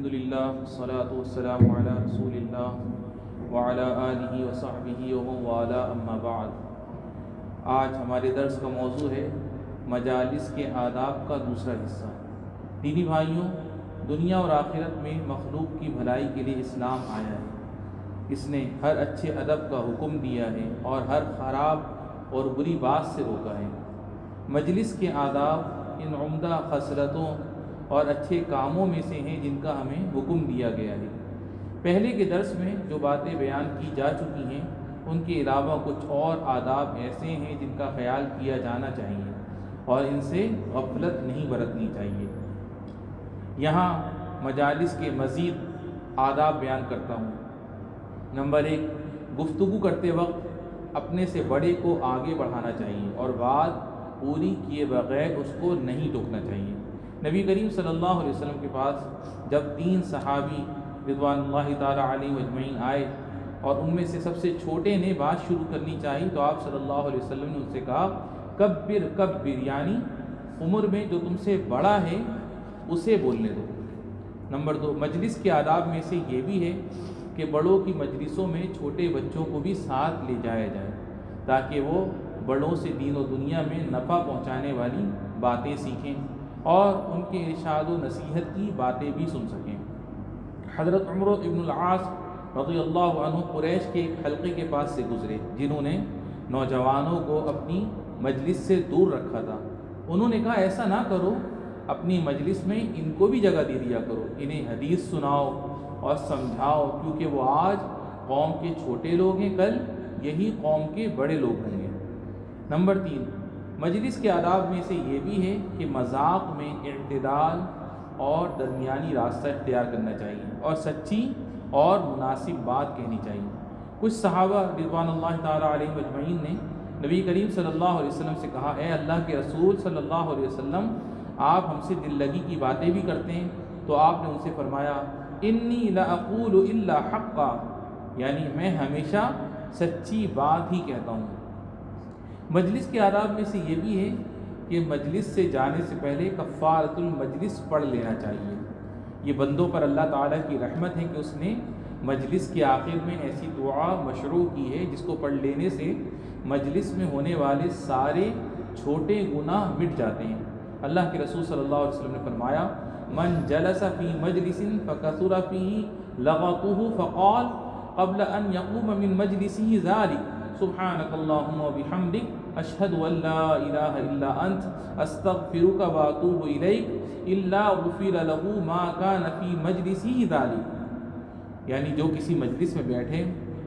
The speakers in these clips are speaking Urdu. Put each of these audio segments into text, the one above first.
الحمدللہ والصلاۃ والسلام علی رسول اللہ وعلی آلہ وصحبہ ومن والاه اما بعد۔ آج ہمارے درس کا موضوع ہے مجالس کے آداب کا دوسرا حصہ۔ دینی بھائیوں، دنیا اور آخرت میں مخلوق کی بھلائی کے لیے اسلام آیا ہے۔ اس نے ہر اچھے ادب کا حکم دیا ہے اور ہر خراب اور بری بات سے روکا ہے۔ مجلس کے آداب ان عمدہ خصلتوں اور اچھے کاموں میں سے ہیں جن کا ہمیں حکم دیا گیا ہے۔ پہلے کے درس میں جو باتیں بیان کی جا چکی ہیں ان کے علاوہ کچھ اور آداب ایسے ہیں جن کا خیال کیا جانا چاہیے اور ان سے غفلت نہیں برتنی چاہیے۔ یہاں مجالس کے مزید آداب بیان کرتا ہوں۔ نمبر 1، گفتگو کرتے وقت اپنے سے بڑے کو آگے بڑھانا چاہیے اور بات پوری کیے بغیر اس کو نہیں ٹوکنا چاہیے۔ نبی کریم صلی اللہ علیہ وسلم کے پاس جب 3 صحابی رضوان اللہ تعالی علیہم اجمعین آئے اور ان میں سے سب سے چھوٹے نے بات شروع کرنی چاہی تو آپ صلی اللہ علیہ وسلم نے ان سے کہا کبر کبر، یعنی عمر میں جو تم سے بڑا ہے اسے بولنے دو۔ نمبر 2، مجلس کے آداب میں سے یہ بھی ہے کہ بڑوں کی مجلسوں میں چھوٹے بچوں کو بھی ساتھ لے جایا جائے تاکہ وہ بڑوں سے دین و دنیا میں نفع پہنچانے والی باتیں سیکھیں اور ان کے ارشاد و نصیحت کی باتیں بھی سن سکیں۔ حضرت عمر ابن العاص رضی اللہ عنہ قریش کے ایک حلقے کے پاس سے گزرے جنہوں نے نوجوانوں کو اپنی مجلس سے دور رکھا تھا۔ انہوں نے کہا ایسا نہ کرو، اپنی مجلس میں ان کو بھی جگہ دے دیا کرو، انہیں حدیث سناؤ اور سمجھاؤ، کیونکہ وہ آج قوم کے چھوٹے لوگ ہیں، کل یہی قوم کے بڑے لوگ ہوں گے۔ نمبر 3، مجلس کے آداب میں سے یہ بھی ہے کہ مذاق میں اعتدال اور درمیانی راستہ اختیار کرنا چاہیے اور سچی اور مناسب بات کہنی چاہیے۔ کچھ صحابہ رضوان اللہ تعالی علیہم اجمعین نے نبی کریم صلی اللہ علیہ وسلم سے کہا اے اللہ کے رسول صلی اللہ علیہ وسلم، آپ ہم سے دل لگی کی باتیں بھی کرتے ہیں، تو آپ نے ان سے فرمایا انی لا اقول الا حقا، یعنی میں ہمیشہ سچی بات ہی کہتا ہوں۔ مجلس کے آداب میں سے یہ بھی ہے کہ مجلس سے جانے سے پہلے کفارۃ المجلس پڑھ لینا چاہیے۔ یہ بندوں پر اللہ تعالیٰ کی رحمت ہے کہ اس نے مجلس کے آخر میں ایسی دعا مشروع کی ہے جس کو پڑھ لینے سے مجلس میں ہونے والے سارے چھوٹے گناہ مٹ جاتے ہیں۔ اللہ کے رسول صلی اللہ علیہ وسلم نے فرمایا من جلس فی مجلس فکثر فیہ لغطہ فقال قبل ان یقوم من مجلسہ ذلک سبحانک اللہم وبحمدک اشہد ان لا الہ الا انت استغفرک واتوب الیک الا غفر لہ ما کان فی مجلسہ ذلک، یعنی جو کسی مجلس میں بیٹھے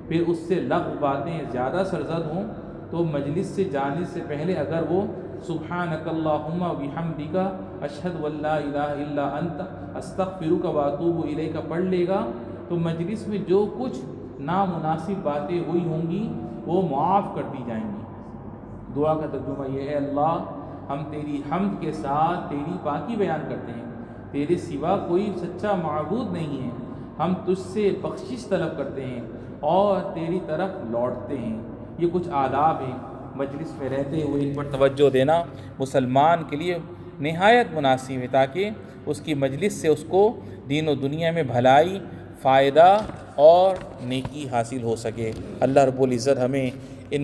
پھر اس سے لغو باتیں زیادہ سرزد ہوں تو مجلس سے جانے سے پہلے اگر وہ سبحانک اللہم وبحمدک اشہد ان لا الہ الا انت استغفرک واتوب الیک پڑھ لے گا تو مجلس میں جو کچھ نامناسب باتیں ہوئی ہوں گی وہ معاف کر دی جائیں گی۔ دعا کا ترجمہ یہ ہے اللہ، ہم تیری حمد کے ساتھ تیری پاکی بیان کرتے ہیں، تیرے سوا کوئی سچا معبود نہیں ہے، ہم تجھ سے بخشش طلب کرتے ہیں اور تیری طرف لوٹتے ہیں۔ یہ کچھ آداب ہیں مجلس میں رہتے ہوئے ان پر توجہ دینا مسلمان کے لیے نہایت مناسب ہے تاکہ اس کی مجلس سے اس کو دین و دنیا میں بھلائی، فائدہ اور نیکی حاصل ہو سکے۔ اللہ رب العزت ہمیں ان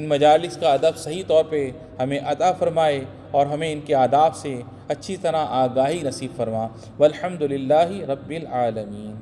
مجالس کا ادب صحیح طور پہ ہمیں عطا فرمائے اور ہمیں ان کے آداب سے اچھی طرح آگاہی نصیب فرما۔ والحمد للہ رب العالمین۔